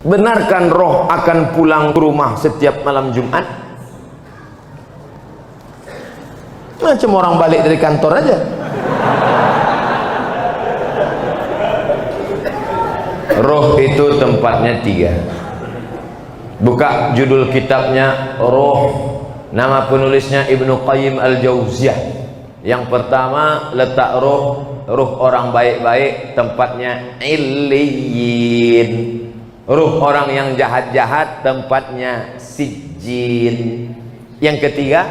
Benarkan roh akan pulang ke rumah setiap malam Jumat? Macam orang balik dari kantor aja. Roh itu tempatnya 3. Buka judul kitabnya Roh. Nama penulisnya Ibnu Qayyim Al-Jauziyah. Yang pertama, letak roh orang baik-baik tempatnya Illiyin. Ruh orang yang jahat-jahat tempatnya Sijjin. Yang ketiga,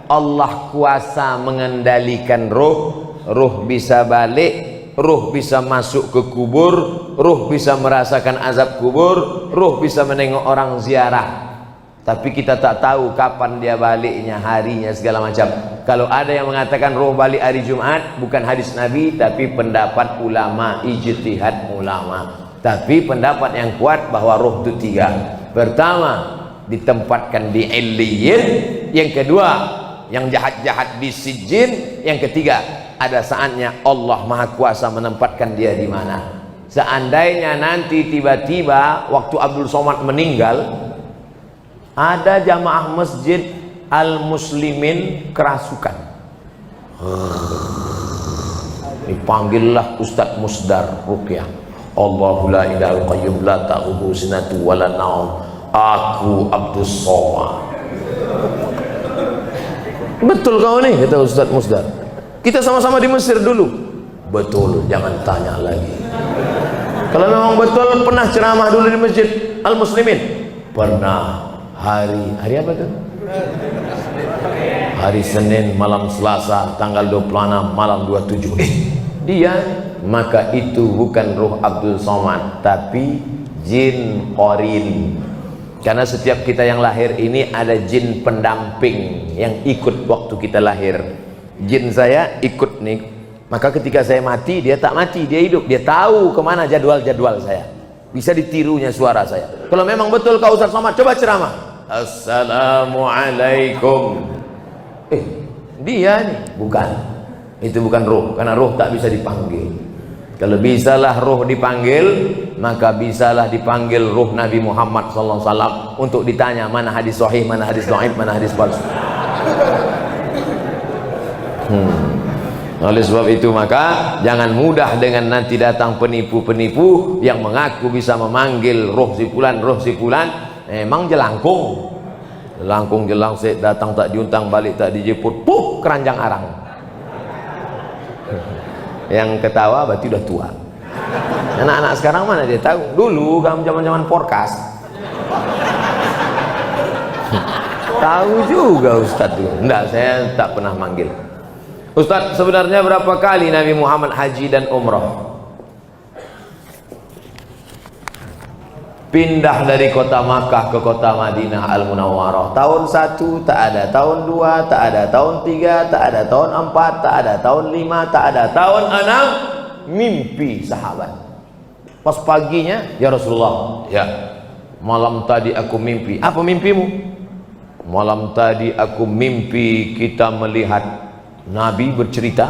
Allah kuasa mengendalikan ruh. Ruh bisa balik, ruh bisa masuk ke kubur, ruh bisa merasakan azab kubur, ruh bisa menengok orang ziarah. Tapi kita tak tahu kapan dia baliknya, harinya, segala macam. Kalau ada yang mengatakan roh balik hari Jumat, bukan hadis Nabi, tapi pendapat ulama, ijtihad ulama. Tapi pendapat yang kuat bahwa roh itu 3. Pertama, ditempatkan di Illiyin. Yang kedua, yang jahat-jahat di Sijjin. Yang ketiga, ada saatnya Allah Maha Kuasa menempatkan dia di mana. Seandainya nanti tiba-tiba waktu Abdul Somad meninggal, ada jamaah masjid Al-Muslimin kerasukan, dipanggillah Ustadz Musdar Ruqyah. Allahu la ilaha illa qayyum la ta'khudhuhu sinatun wa la naum. Aku Abdul Somad. Betul kau nih, kata Ustadz Musdar. Kita sama-sama di Mesir dulu. Betul, jangan tanya lagi. Kalau memang betul, pernah ceramah dulu di masjid Al-Muslimin? Pernah. Hari apa tuh? Hari Senin malam Selasa tanggal 26 malam 27. Dia, maka itu bukan ruh Abdul Somad, tapi jin qarin. Karena setiap kita yang lahir ini ada jin pendamping yang ikut waktu kita lahir. Jin saya ikut nih, maka ketika saya mati dia tak mati, dia hidup. Dia tahu kemana jadwal-jadwal saya, bisa ditirunya suara saya. Kalau memang betul kau Ustaz Somad, coba ceramah. Assalamualaikum. Dia nih, bukan. Itu bukan ruh, karena ruh tak bisa dipanggil. Kalau bisalah ruh dipanggil, maka bisalah dipanggil ruh Nabi Muhammad SAW untuk ditanya mana hadis sahih, mana hadis dhaif, mana hadis palsu. Oleh sebab itu maka jangan mudah dengan nanti datang penipu-penipu yang mengaku bisa memanggil ruh si fulan. Emang jelangkung jelangsik, datang tak diuntang, balik tak dijemput, keranjang arang. Yang ketawa berarti udah tua. Anak-anak sekarang mana dia tahu? Dulu kamu zaman-zaman forecast tahu juga Ustadz tuh. Enggak, saya tak pernah manggil. Ustadz, sebenarnya berapa kali Nabi Muhammad haji dan umrah? Pindah dari kota Makkah ke kota Madinah Al-Munawwarah. Tahun 1 tak ada, tahun 2 tak ada, tahun 3 tak ada, tahun 4 tak ada, tahun 5 tak ada, tahun 6 mimpi sahabat. Pas paginya, ya Rasulullah, ya malam tadi aku mimpi. Apa mimpimu? Malam tadi aku mimpi kita melihat Nabi bercerita,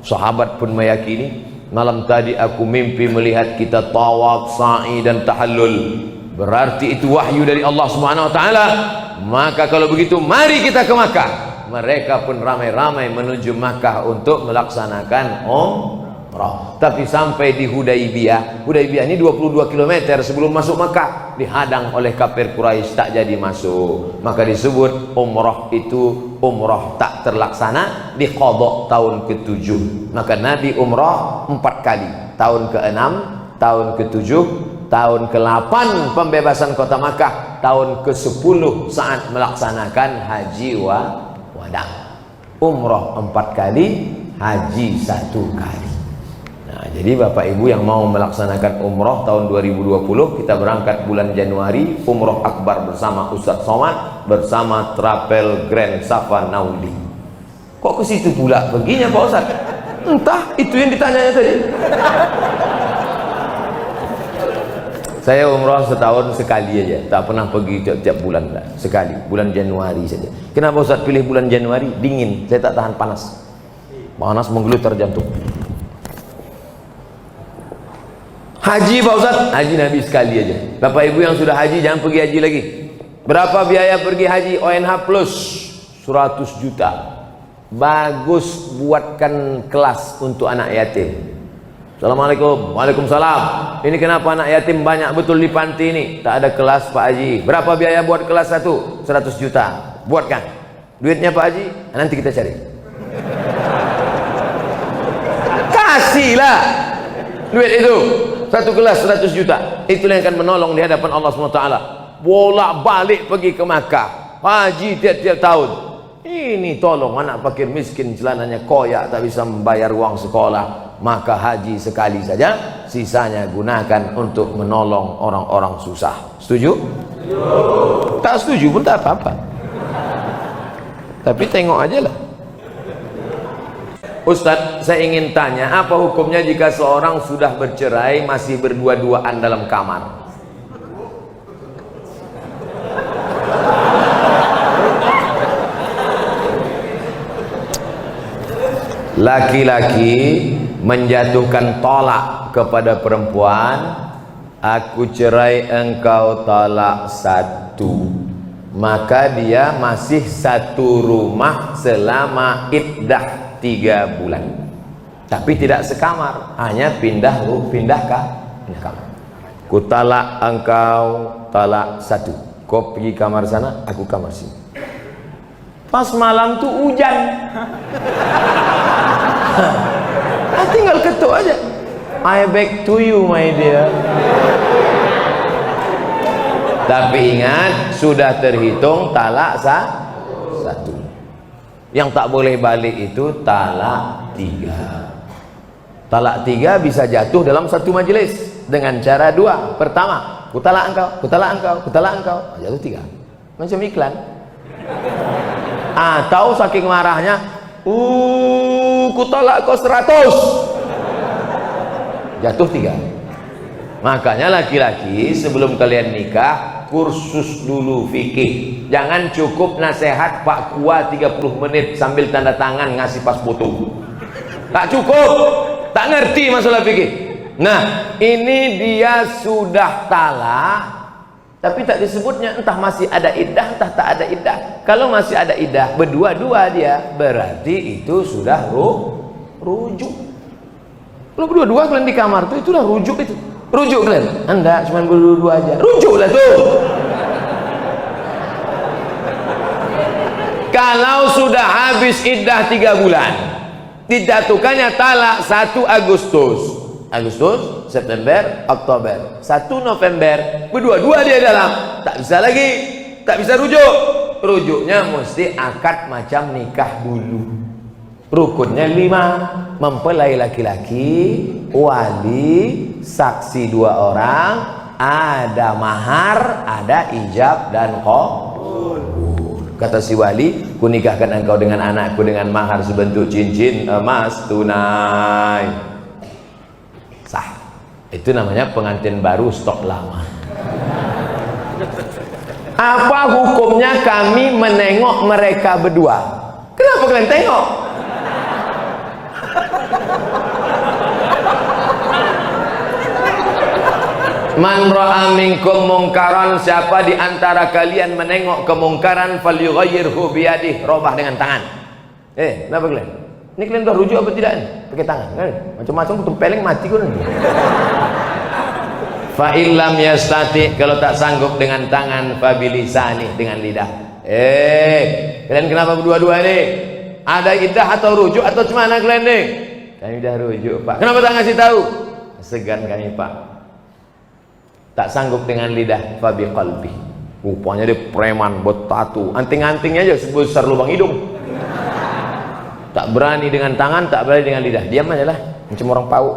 sahabat pun meyakini. Malam tadi aku mimpi melihat kita tawaf, sa'i dan tahallul. Berarti itu wahyu dari Allah Subhanahu wa taala. Maka kalau begitu mari kita ke Makkah. Mereka pun ramai-ramai menuju Makkah untuk melaksanakan umrah. Tapi sampai di Hudaybiyah. Hudaybiyah ini 22 km sebelum masuk Makkah, dihadang oleh kafir Quraisy, tak jadi masuk. Maka disebut umrah itu umrah tak terlaksana, diqadha tahun ke-7. Maka Nabi umrah 4 kali. Tahun ke-6, tahun ke-7, tahun ke-8 pembebasan kota Makkah, tahun ke-10 saat melaksanakan haji wada. Umrah 4 kali, haji 1 kali. Nah, jadi Bapak Ibu yang mau melaksanakan umrah tahun 2020, kita berangkat bulan Januari, umrah akbar bersama Ustadz Somad, bersama Travel Grand Safa Nauli. Kok ke situ pula perginya Pak Ustadz? Entah, itu yang ditanyanya tadi. Saya umrah setahun sekali aja, tak pernah pergi tiap bulan, sekali, bulan Januari saja. Kenapa Ustadz pilih bulan Januari? Dingin, saya tak tahan panas. Panas menggelutar jantung. Haji Pak Ustaz, haji Nabi sekali aja. Bapak Ibu yang sudah haji jangan pergi haji lagi. Berapa biaya pergi haji? ONH plus 100 juta. Bagus, buatkan kelas untuk anak yatim. Assalamualaikum. Waalaikumsalam. Ini kenapa anak yatim banyak betul di panti ini? Tak ada kelas Pak Haji. Berapa biaya buat kelas 1? 100 juta. Buatkan. Duitnya Pak Haji, nanti kita cari. Kasihlah duit itu. Satu kelas 100 juta. Itulah yang akan menolong di hadapan Allah SWT. Bolak balik pergi ke Makkah. Haji tiap-tiap tahun. Ini tolong anak fakir miskin, celananya koyak, tak bisa membayar uang sekolah, maka haji sekali saja, sisanya gunakan untuk menolong orang-orang susah. Setuju? Tak setuju pun tak apa-apa, tapi tengok aja lah. Ustadz, saya ingin tanya, apa hukumnya jika seorang sudah bercerai masih berdua-duaan dalam kamar? Laki-laki menjatuhkan tolak kepada perempuan, aku cerai engkau talak satu, maka dia masih satu rumah selama iddah 3 bulan, tapi tidak sekamar, hanya pindah kamar. Ku talak engkau talak satu, kau pergi kamar sana, aku kamar sini. Pas malam tuh hujan. Tinggal ketuk aja. I back to you my dear. Tapi ingat, sudah terhitung talak satu. Yang tak boleh balik itu talak 3. Talak 3 bisa jatuh dalam satu majelis dengan cara 2. Pertama, ku talak engkau, ku talak engkau, ku talak engkau, jatuh 3. Macam iklan. Atau saking marahnya, ku tolak kau 100, jatuh 3. Makanya laki-laki sebelum kalian nikah, kursus dulu fikih. Jangan cukup nasihat Pak Kua 30 menit sambil tanda tangan ngasih pas foto. Tak cukup, tak ngerti masalah fikih. Nah, ini dia sudah talak, tapi tak disebutnya, entah masih ada iddah, entah tak ada iddah. Kalau masih ada iddah, berdua-dua dia, berarti itu sudah rujuk. Kalau berdua-dua kalian di kamar tuh, itulah rujuk itu. Rujuk kalian. Anda cuma berdua-dua aja. Rujuklah tuh. Kalau sudah habis iddah 3 bulan, dijatuhkannya talak 1 Agustus. September, Oktober, 1 November, berdua-dua dia dalam, tak bisa lagi, tak bisa rujuk. Rujuknya mesti akad macam nikah dulu. Rukunnya 5, mempelai laki-laki, wali, saksi 2 orang, ada mahar, ada ijab dan qabul. Kata si wali, ku nikahkan engkau dengan anakku dengan mahar sebentuk cincin emas tunai. Sah. Itu namanya pengantin baru stok lama. Apa hukumnya kami menengok mereka berdua? Kenapa kalian tengok? Man ra'a minkum mungkaran, siapa di antara kalian menengok kemungkaran, falyughayyirhu biyadihi, robah dengan tangan. Kenapa kalian? Ini kalian udah rujuk apa tidak nih? Pakai tangan kan? Macam-macam kutu peleng mati kau nanti. Fa illam yastati, kalau tak sanggup dengan tangan, fa bilisani, dengan lidah. Kalian kenapa berdua-dua ini? Ada iddah atau rujuk atau cemana kalian nih? Kami udah rujuk Pak. Kenapa tak ngasih tahu? Segan kami Pak. Tak sanggup dengan lidah, fa biqalbi. Rupanya dia preman, bertatu, anting-antingnya aja sebesar lubang hidung. Tak berani dengan tangan, tak berani dengan lidah. Diam aja lah, macam orang pau.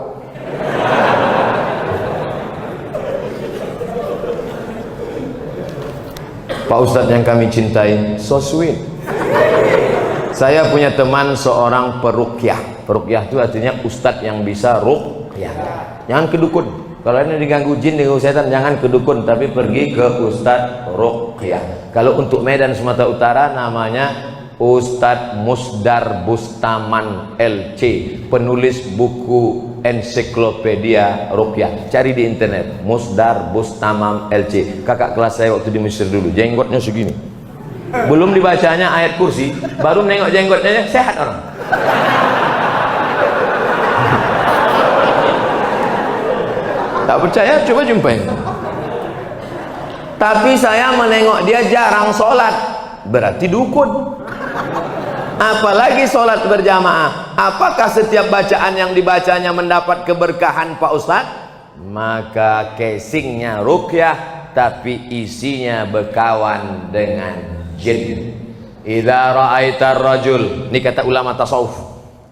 Pak Ustadz yang kami cintai, so sweet. Saya punya teman seorang peruqyah. Peruqyah itu artinya ustadz yang bisa ruqyah. Jangan kedukun. Kalau ini diganggu jin, diganggu setan, jangan kedukun, tapi pergi ke ustadz ruqyah. Kalau untuk Medan Sumatera Utara namanya Ustadz Musdar Bustaman LC, penulis buku ensiklopedia ruqyah. Cari di internet, Musdar Bustamam LC. Kakak kelas saya waktu di Mesir dulu, jenggotnya segini. Belum dibacanya ayat kursi, baru nengok jenggotnya, sehat orang. Tak percaya, coba jumpain. Tapi saya menengok dia jarang sholat, berarti dukun. Apalagi sholat berjamaah. Apakah setiap bacaan yang dibacanya mendapat keberkahan Pak Ustadz? Maka casingnya ruqyah, tapi isinya berkawan dengan jin. Idza ra'aitar rajul, ini kata ulama tasawuf.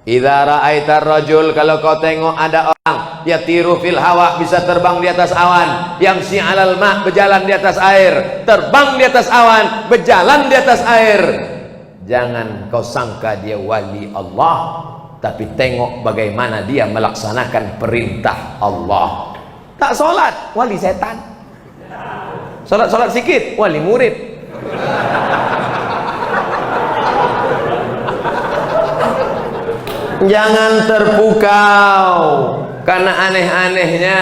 Idza ra'aitar rajul, kalau kau tengok ada orang yatiru fil hawa, bisa terbang di atas awan, yamsi 'alal ma', berjalan di atas air, terbang di atas awan, berjalan di atas air. Jangan kau sangka dia wali Allah, tapi tengok bagaimana dia melaksanakan perintah Allah. Tak sholat, wali setan. Sholat sikit, wali murid. Jangan terpukau karena aneh-anehnya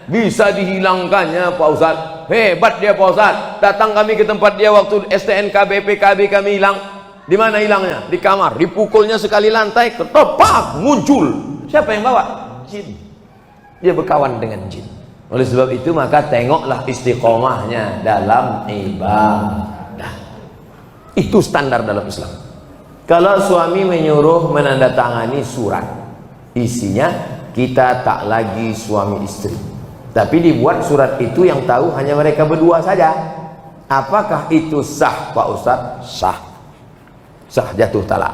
bisa dihilangkannya Pak Ustadz. Hebat dia Pak Ustadz. Datang kami ke tempat dia waktu STNK BPKB, kami hilang. Di mana hilangnya? Di kamar. Dipukulnya sekali lantai, ketepak, muncul. Siapa yang bawa? Jin. Dia berkawan dengan jin. Oleh sebab itu maka tengoklah istiqomahnya dalam ibadah. Itu standar dalam Islam. Kalau suami menyuruh menandatangani surat, isinya kita tak lagi suami istri, tapi dibuat surat itu yang tahu hanya mereka berdua saja. Apakah itu sah Pak Ustadz? Sah. Sah, jatuh talak.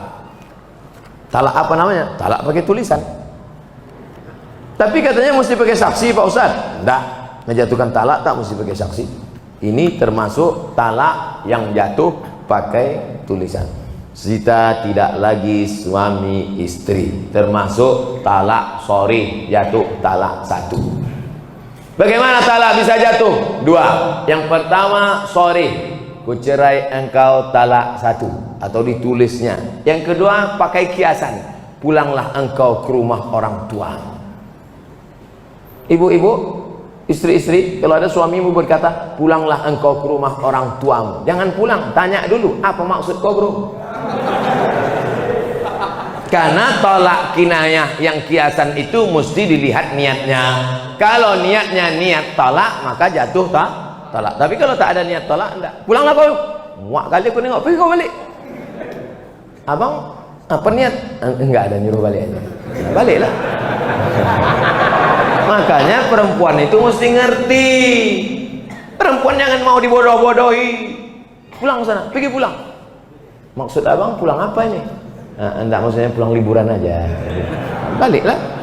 Talak apa namanya? Talak pakai tulisan. Tapi katanya mesti pakai saksi Pak Ustadz. Enggak, menjatuhkan talak tak mesti pakai saksi. Ini termasuk talak yang jatuh pakai tulisan. Kita tidak lagi suami istri, termasuk talak sorry, jatuh talak satu. Bagaimana talak bisa jatuh? Dua. Yang pertama, sorry, kucerai engkau talak satu, atau ditulisnya. Yang kedua, pakai kiasan, pulanglah engkau ke rumah orang tua. Ibu-ibu, istri-istri, kalau ada suamimu berkata pulanglah engkau ke rumah orang tuamu, jangan pulang, tanya dulu apa maksud kau bro. Karena tolak kinayah yang kiasan itu mesti dilihat niatnya. Kalau niatnya niat tolak, maka jatuh tolak. Tapi kalau tak ada niat tolak, enggak. Pulanglah kau. Muak kali aku nengok, pergi kau balik. Abang, apa niat? Enggak ada, nyuruh balik aja. Nah, baliklah. Makanya perempuan itu mesti ngerti. Perempuan jangan mau dibodoh-bodohi. Pulang sana, pergi pulang. Maksud abang pulang apa ini? Enggak, maksudnya pulang liburan aja. Baliklah.